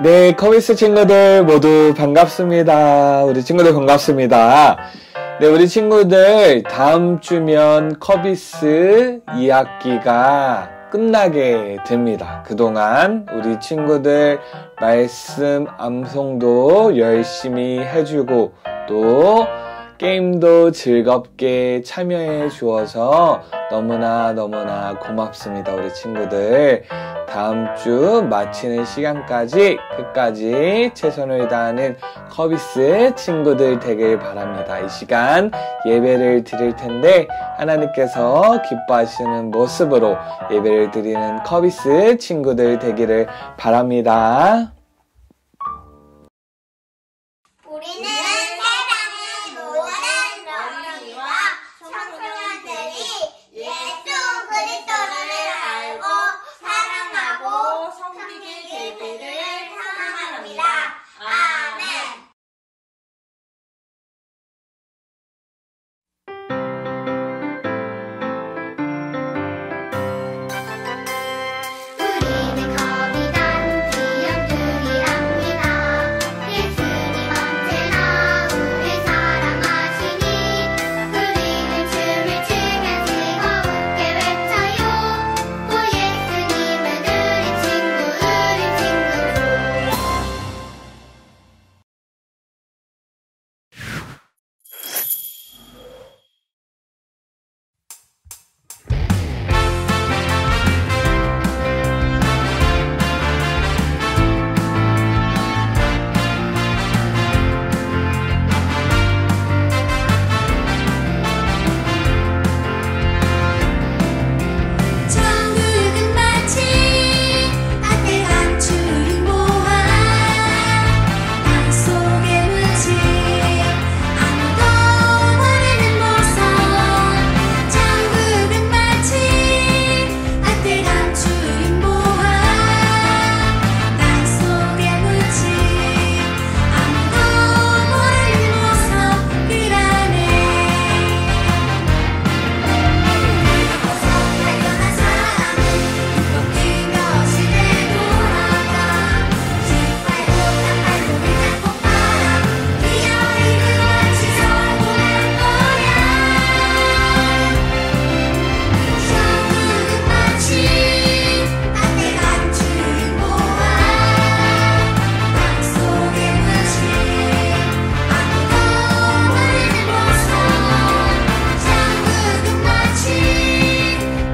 네, 커비스 친구들 모두 반갑습니다. 우리 친구들 반갑습니다. 네, 우리 친구들 다음 주면 커비스 2학기가 끝나게 됩니다. 그동안 우리 친구들 말씀 암송도 열심히 해주고 또 게임도 즐겁게 참여해 주어서 너무나 고맙습니다. 우리 친구들 다음 주 마치는 시간까지 끝까지 최선을 다하는 커비스 친구들 되길 바랍니다. 이 시간 예배를 드릴 텐데 하나님께서 기뻐하시는 모습으로 예배를 드리는 커비스 친구들 되기를 바랍니다. 우리는 세상의 모든 어린이와 청소년들이 예수 그리스도를 알고 사랑하고 섬기게 되기를 소망합니다. 아멘. 우리는 거미단 귀염둥이랍니다. 예수님 언제나 우릴 사랑하시니 우리는 춤을 추며 즐겁게 외쳐요. 오 예수님은 우리 친구 천국은 마치 따뜻한 추위 모아 땅속에 묻힌 아무도 모르는 모습. 천국은 마치 따뜻한 추위 모아 땅속에 묻힌 아무도 모르는 모습이라네. 어서 발견한 사람은 눈 뜨며 시대 돌아가. 짓밟고 땅발목을 잡고 가라. 기어이 그같이 성공할 거야. 천국은 마치 따뜻한 추위 모아 땅속에 묻힌 아무도 모르는 모습. 천국은 마치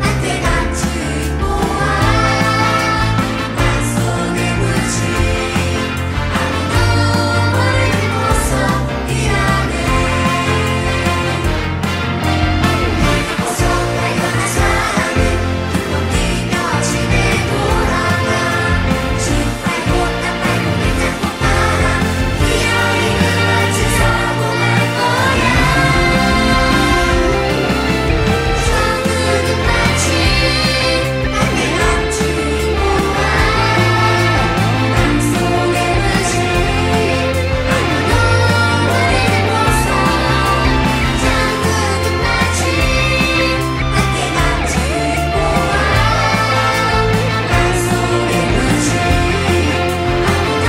따뜻한 추위 모아 땅속에 묻힌 아무도 모르는 모습이라네. 어서 발견한 사람은 눈 뜨며 시대 돌아가. 짓밟고 땅발목을 잡고 가라. 기어이 그같이 성공할 거야. 천국은 마치 따뜻한 추위 모아 땅속에 묻힌 아무도 모르는 모습. 천국은 마치 따뜻한 추위 모아 땅속에 묻힌 아무도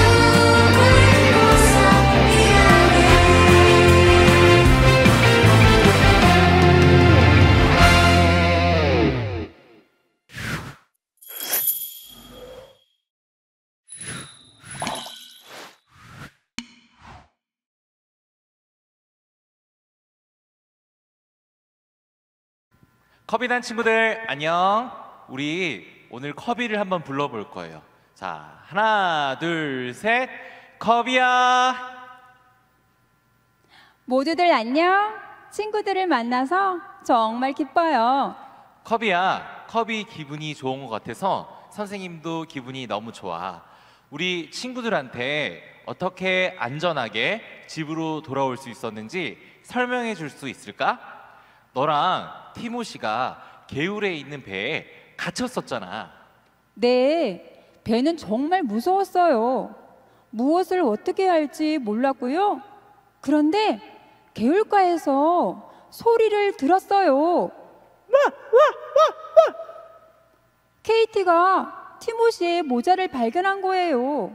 모르는 모습이라네. 커비단 친구들 안녕. 우리 오늘 커비를 한번 불러볼 거예요. 자, 하나 둘 셋. 커비야. 모두들 안녕. 친구들을 만나서 정말 기뻐요. 커비야, 커비 기분이 좋은 것 같아서 선생님도 기분이 너무 좋아. 우리 친구들한테 어떻게 안전하게 집으로 돌아올 수 있었는지 설명해 줄 수 있을까? 너랑 티모시가 개울에 있는 배에 갇혔었잖아. 네, 배는 정말 무서웠어요. 무엇을 어떻게 할지 몰랐고요. 그런데 개울가에서 소리를 들었어요. 케이티가 티모시의 모자를 발견한 거예요.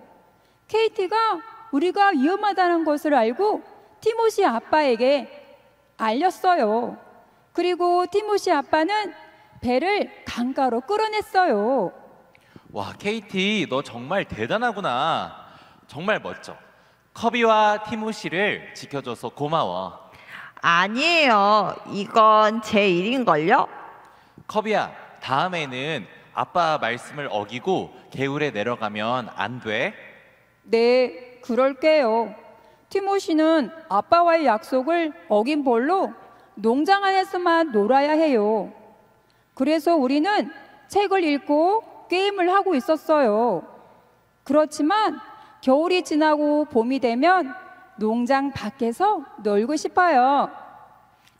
케이티가 우리가 위험하다는 것을 알고 티모시 아빠에게 알렸어요. 그리고 티모시 아빠는 배를 강가로 끌어냈어요. 와, 케이티, 너 정말 대단하구나. 정말 멋져. 커비와 티모시를 지켜줘서 고마워. 아니에요. 이건 제 일인걸요? 커비야, 다음에는 아빠 말씀을 어기고 개울에 내려가면 안 돼. 네, 그럴게요. 티모시는 아빠와의 약속을 어긴 벌로 농장 안에서만 놀아야 해요. 그래서 우리는 책을 읽고 게임을 하고 있었어요. 그렇지만 겨울이 지나고 봄이 되면 농장 밖에서 놀고 싶어요.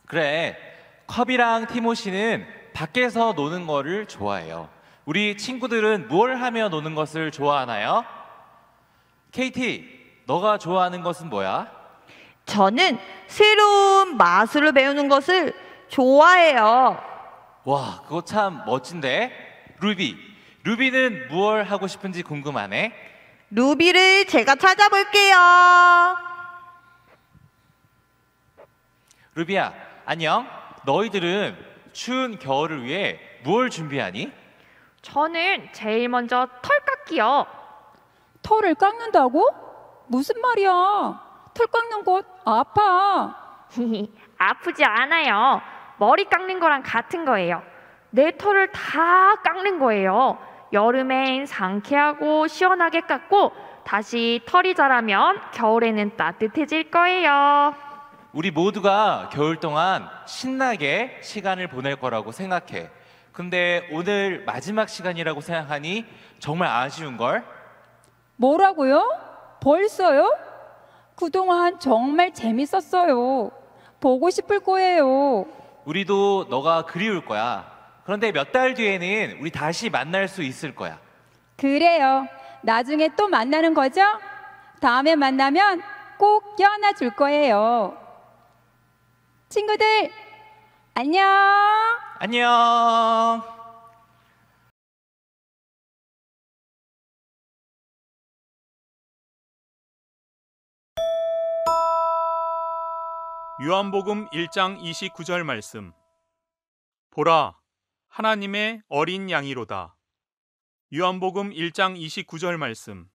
그래, 커비랑 티모시는 밖에서 노는 거를 좋아해요. 우리 친구들은 뭘 하며 노는 것을 좋아하나요? 케이티, 너가 좋아하는 것은 뭐야? 저는 새로운 마술을 배우는 것을 좋아해요. 와, 그거 참 멋진데? 루비는 무얼 하고 싶은지 궁금하네. 루비를 제가 찾아볼게요. 루비야, 안녕. 너희들은 추운 겨울을 위해 무얼 준비하니? 저는 제일 먼저 털 깎기요. 털을 깎는다고? 무슨 말이야? 털 깎는 것 아파. 아프지 않아요. 머리 깎는 거랑 같은 거예요. 내 털을 다 깎는 거예요. 여름엔 상쾌하고 시원하게 깎고 다시 털이 자라면 겨울에는 따뜻해질 거예요. 우리 모두가 겨울 동안 신나게 시간을 보낼 거라고 생각해. 근데 오늘 마지막 시간이라고 생각하니 정말 아쉬운걸? 뭐라고요? 벌써요? 그동안 정말 재밌었어요. 보고 싶을 거예요. 우리도 너가 그리울 거야. 그런데 몇 달 뒤에는 우리 다시 만날 수 있을 거야. 그래요. 나중에 또 만나는 거죠? 다음에 만나면 꼭 껴안아 줄 거예요. 친구들, 안녕! 안녕. 요한복음 1장 29절 말씀. 보라, 하나님의 어린 양이로다. 요한복음 1장 29절 말씀.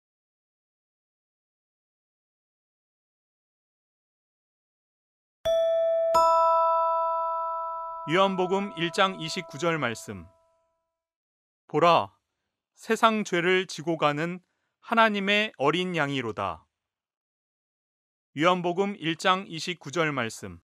요한복음 1장 29절 말씀. 보라, 세상 죄를 지고 가는 하나님의 어린 양이로다. 요한복음 1장 29절 말씀.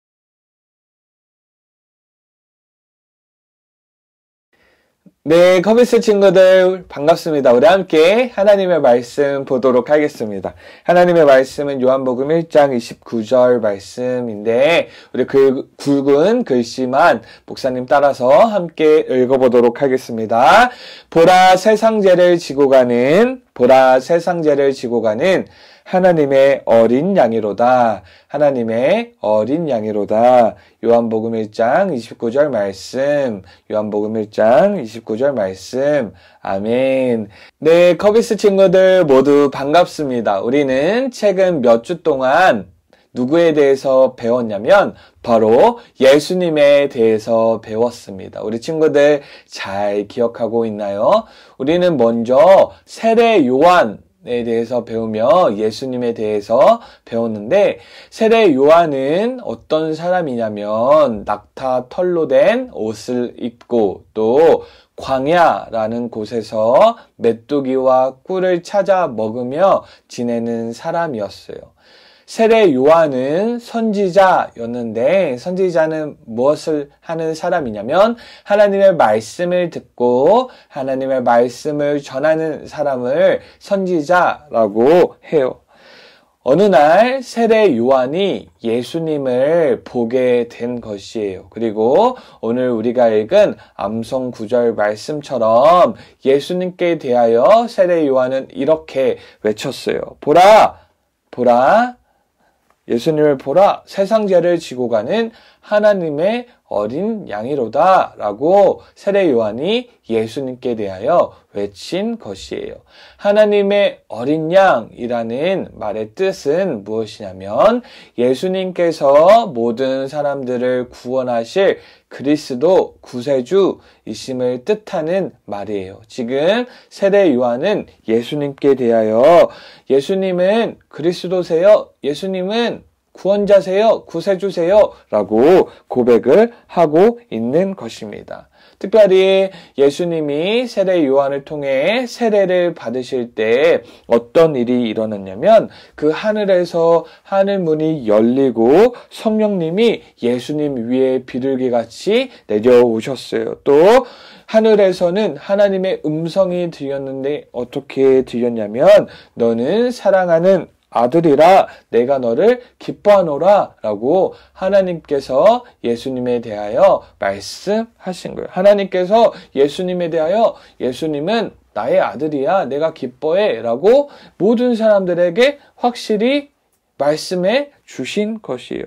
네, 커비스 친구들 반갑습니다. 우리 함께 하나님의 말씀 보도록 하겠습니다. 하나님의 말씀은 요한복음 1장 29절 말씀인데 우리 그 굵은 글씨만 목사님 따라서 함께 읽어보도록 하겠습니다. 보라 세상 죄를 지고 가는 하나님의 어린 양이로다. 하나님의 어린 양이로다. 요한복음 1장 29절 말씀. 요한복음 1장 29절 말씀. 아멘. 네, 커비스 친구들 모두 반갑습니다. 우리는 최근 몇 주 동안 누구에 대해서 배웠냐면 바로 예수님에 대해서 배웠습니다. 우리 친구들 잘 기억하고 있나요? 우리는 먼저 세례 요한에 대해서 배우며 예수님에 대해서 배웠는데 세례 요한은 어떤 사람이냐면 낙타 털로 된 옷을 입고 또 광야라는 곳에서 메뚜기와 꿀을 찾아 먹으며 지내는 사람이었어요. 세례 요한은 선지자였는데 선지자는 무엇을 하는 사람이냐면 하나님의 말씀을 듣고 하나님의 말씀을 전하는 사람을 선지자라고 해요. 어느 날 세례 요한이 예수님을 보게 된 것이에요. 그리고 오늘 우리가 읽은 암송 9절 말씀처럼 예수님께 대하여 세례 요한은 이렇게 외쳤어요. 보라, 보라. 예수님을 보라, 세상 죄를 지고 가는 하나님의 어린 양이로다 라고 세례 요한이 예수님께 대하여 외친 것이에요. 하나님의 어린 양이라는 말의 뜻은 무엇이냐면 예수님께서 모든 사람들을 구원하실 그리스도 구세주이심을 뜻하는 말이에요. 지금 세례 요한은 예수님께 대하여 예수님은 그리스도세요. 예수님은 구원자세요, 구세주세요 라고 고백을 하고 있는 것입니다. 특별히 예수님이 세례 요한을 통해 세례를 받으실 때 어떤 일이 일어났냐면 그 하늘에서 하늘문이 열리고 성령님이 예수님 위에 비둘기같이 내려오셨어요. 또 하늘에서는 하나님의 음성이 들렸는데 어떻게 들렸냐면 너는 사랑하는 아들이라 내가 너를 기뻐하노라 라고 하나님께서 예수님에 대하여 말씀하신 거예요. 하나님께서 예수님에 대하여 예수님은 나의 아들이야 내가 기뻐해 라고 모든 사람들에게 확실히 말씀해 주신 것이에요.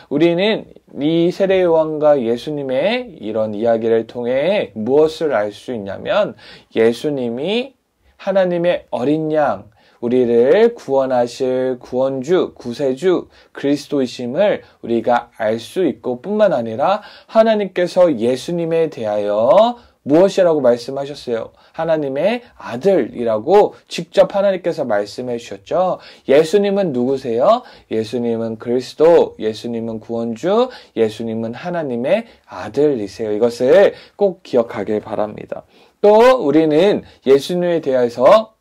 우리는 이 세례 요한과 예수님의 이런 이야기를 통해 무엇을 알 수 있냐면 예수님이 하나님의 어린 양 우리를 구원하실 구원주, 구세주, 그리스도이심을 우리가 알 수 있고 뿐만 아니라 하나님께서 예수님에 대하여 무엇이라고 말씀하셨어요? 하나님의 아들이라고 직접 하나님께서 말씀해 주셨죠. 예수님은 누구세요? 예수님은 그리스도, 예수님은 구원주, 예수님은 하나님의 아들이세요. 이것을 꼭 기억하길 바랍니다. 또 우리는 예수님에 대해서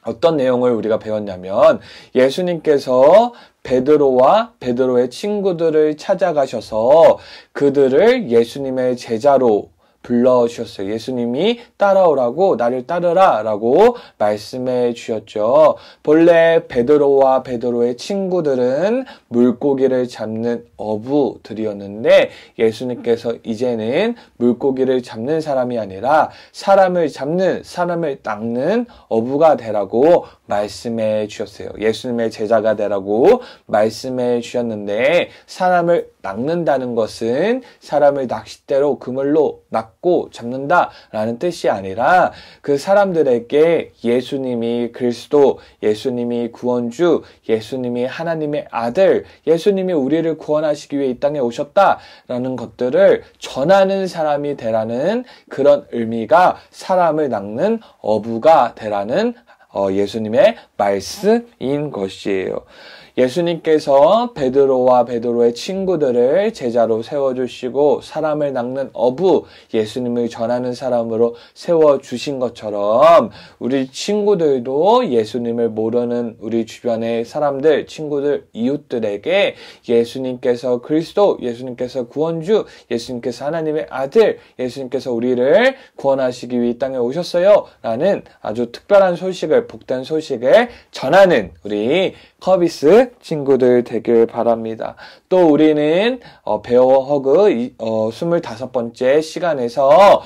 어떤 내용을 우리가 배웠냐면 예수님께서 베드로와 베드로의 친구들을 찾아가셔서 그들을 예수님의 제자로 불러주셨어요. 예수님이 따라오라고 나를 따르라 라고 말씀해 주셨죠. 본래 베드로와 베드로의 친구들은 물고기를 잡는 어부들이었는데 예수님께서 이제는 물고기를 잡는 사람이 아니라 사람을 잡는, 사람을 낚는 어부가 되라고 말씀해 주셨어요. 예수님의 제자가 되라고 말씀해 주셨는데 사람을 낚는다는 것은 사람을 낚싯대로 그물로 낚고 잡는다라는 뜻이 아니라 그 사람들에게 예수님이 그리스도, 예수님이 구원주, 예수님이 하나님의 아들, 예수님이 우리를 구원하시기 위해 이 땅에 오셨다라는 것들을 전하는 사람이 되라는 그런 의미가 사람을 낚는 어부가 되라는 예수님의 말씀인 것이에요. 예수님께서 베드로와 베드로의 친구들을 제자로 세워주시고 사람을 낚는 어부, 예수님을 전하는 사람으로 세워주신 것처럼 우리 친구들도 예수님을 모르는 우리 주변의 사람들, 친구들, 이웃들에게 예수님께서 그리스도, 예수님께서 구원주, 예수님께서 하나님의 아들, 예수님께서 우리를 구원하시기 위해 이 땅에 오셨어요 라는 아주 특별한 소식을, 복된 소식을 전하는 우리 커비스 친구들 되길 바랍니다. 또 우리는 베어 허그 25번째 시간에서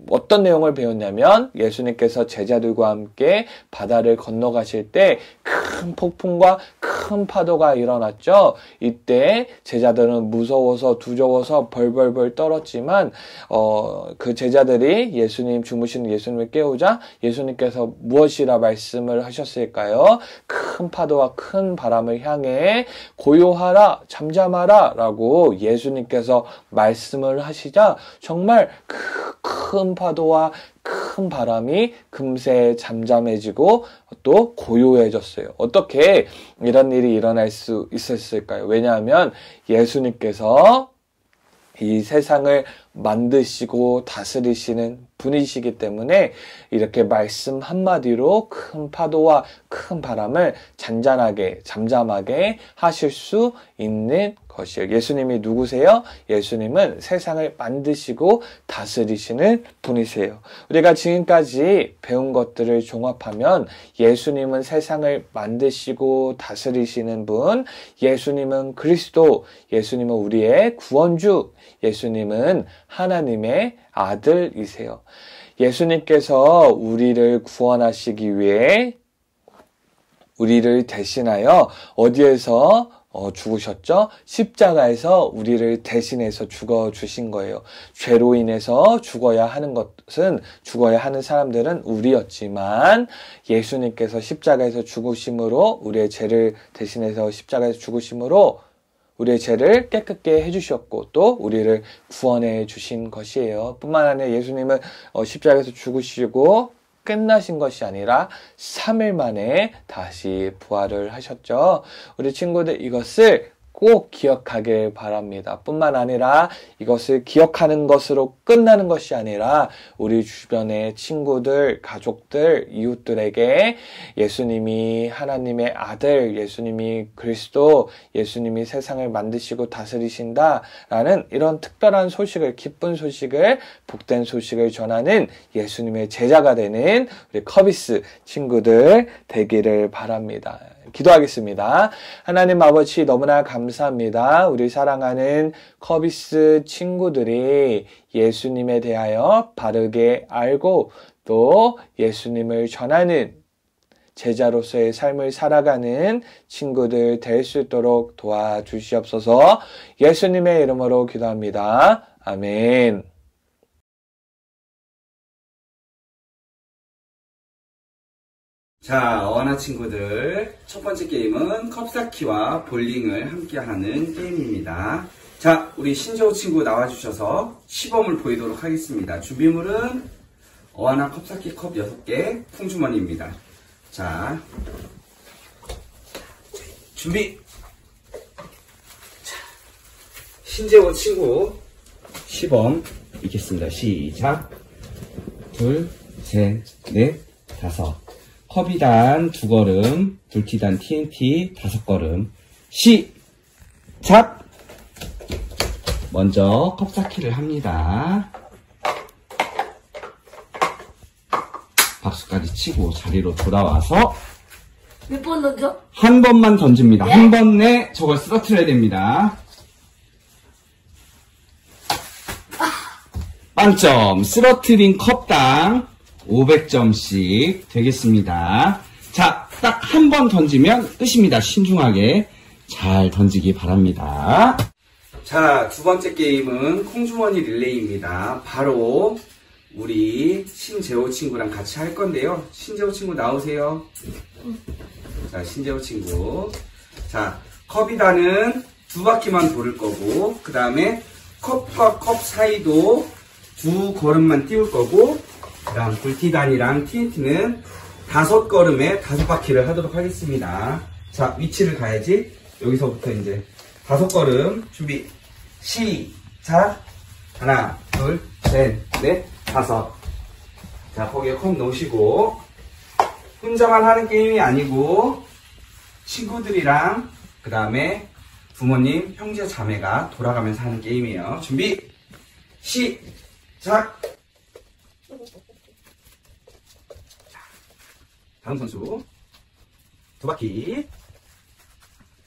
어떤 내용을 배웠냐면 예수님께서 제자들과 함께 바다를 건너가실 때 큰 폭풍과 큰 파도가 일어났죠. 이때 제자들은 무서워서 두려워서 벌벌벌 떨었지만 그 제자들이 예수님 주무시는 예수님을 깨우자 예수님께서 무엇이라 말씀을 하셨을까요? 큰 파도와 큰 바람을 향해 고요하라, 잠잠하라 라고 예수님께서 말씀을 하시자 정말 큰 파도와 큰 바람이 금세 잠잠해지고 또 고요해졌어요. 어떻게 이런 일이 일어날 수 있었을까요? 왜냐하면 예수님께서 이 세상을 만드시고 다스리시는 분이시기 때문에 이렇게 말씀 한마디로 큰 파도와 큰 바람을 잔잔하게, 잠잠하게 하실 수 있는 것이에요. 예수님이 누구세요? 예수님은 세상을 만드시고 다스리시는 분이세요. 우리가 지금까지 배운 것들을 종합하면 예수님은 세상을 만드시고 다스리시는 분, 예수님은 그리스도, 예수님은 우리의 구원주, 예수님은 하나님의 아들이세요. 예수님께서 우리를 구원하시기 위해 우리를 대신하여 어디에서 죽으셨죠? 십자가에서 우리를 대신해서 죽어주신 거예요. 죄로 인해서 죽어야 하는 것은, 죽어야 하는 사람들은 우리였지만, 예수님께서 십자가에서 죽으심으로, 우리의 죄를 대신해서 십자가에서 죽으심으로, 우리의 죄를 깨끗게 해주셨고, 또 우리를 구원해 주신 것이에요. 뿐만 아니라 예수님은 십자가에서 죽으시고, 끝나신 것이 아니라 3일 만에 다시 부활을 하셨죠. 우리 친구들 이것을 꼭 기억하길 바랍니다. 뿐만 아니라 이것을 기억하는 것으로 끝나는 것이 아니라 우리 주변의 친구들, 가족들, 이웃들에게 예수님이 하나님의 아들, 예수님이 그리스도, 예수님이 세상을 만드시고 다스리신다라는 이런 특별한 소식을, 기쁜 소식을, 복된 소식을 전하는 예수님의 제자가 되는 우리 커비스 친구들 되기를 바랍니다. 기도하겠습니다. 하나님 아버지 너무나 감사합니다. 우리 사랑하는 커비스 친구들이 예수님에 대하여 바르게 알고 또 예수님을 전하는 제자로서의 삶을 살아가는 친구들 될 수 있도록 도와주시옵소서. 예수님의 이름으로 기도합니다. 아멘. 자, 어나 친구들, 첫 번째 게임은 컵쌓기와 볼링을 함께하는 게임입니다. 자, 우리 신재호 친구 나와주셔서 시범을 보이도록 하겠습니다. 준비물은 어나 컵쌓기 컵 6개, 풍주머니입니다. 자, 준비! 자, 신재호 친구 시범 읽겠습니다. 시작! 둘, 셋, 넷, 다섯. 컵이단 2걸음, 불티단 TNT 5걸음. 시작! 먼저 컵 쌓기를 합니다. 박수까지 치고 자리로 돌아와서 몇 번 던져? 한 번만 던집니다. 한 번에 저걸 쓰러뜨려야 됩니다. 빵점! 쓰러뜨린 컵당 500점씩 되겠습니다. 자, 딱 한 번 던지면 끝입니다. 신중하게 잘 던지기 바랍니다. 자, 두 번째 게임은 콩주머니 릴레이입니다. 바로 우리 신재호 친구랑 같이 할 건데요. 신재호 친구 나오세요. 자, 신재호 친구. 자, 컵이단은 2바퀴만 돌을 거고, 그 다음에 컵과 컵 사이도 2걸음만 띄울 거고, 그 다음 불티단이랑 TNT는 5걸음에 5바퀴를 하도록 하겠습니다. 자, 위치를 가야지. 여기서부터 이제 5걸음 준비 시작. 하나, 둘, 셋, 넷, 5. 자, 거기에 컵 넣으시고, 혼자만 하는 게임이 아니고 친구들이랑 그 다음에 부모님, 형제, 자매가 돌아가면서 하는 게임이에요. 준비 시작. 다음 선수 2바퀴,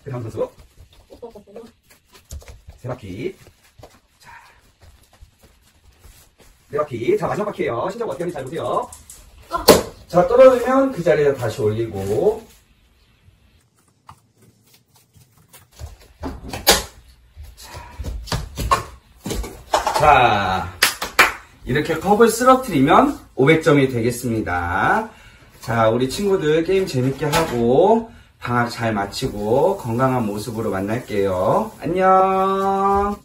그 다음 선수 3바퀴, 자 4바퀴. 자, 마지막 바퀴에요. 신청 어떻게 하는지 잘 보세요. 자, 떨어지면 그 자리에 다시 올리고, 자, 이렇게 컵을 쓰러뜨리면 500점이 되겠습니다. 자, 우리 친구들 게임 재밌게 하고 방학 잘 마치고 건강한 모습으로 만날게요. 안녕.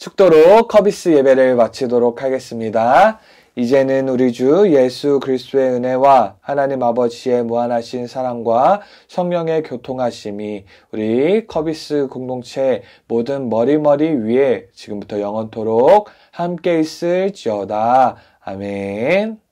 축도로 커비스 예배를 마치도록 하겠습니다. 이제는 우리 주 예수 그리스도의 은혜와 하나님 아버지의 무한하신 사랑과 성령의 교통하심이 우리 커비스 공동체 모든 머리머리 위에 지금부터 영원토록 함께 있을지어다. 아멘.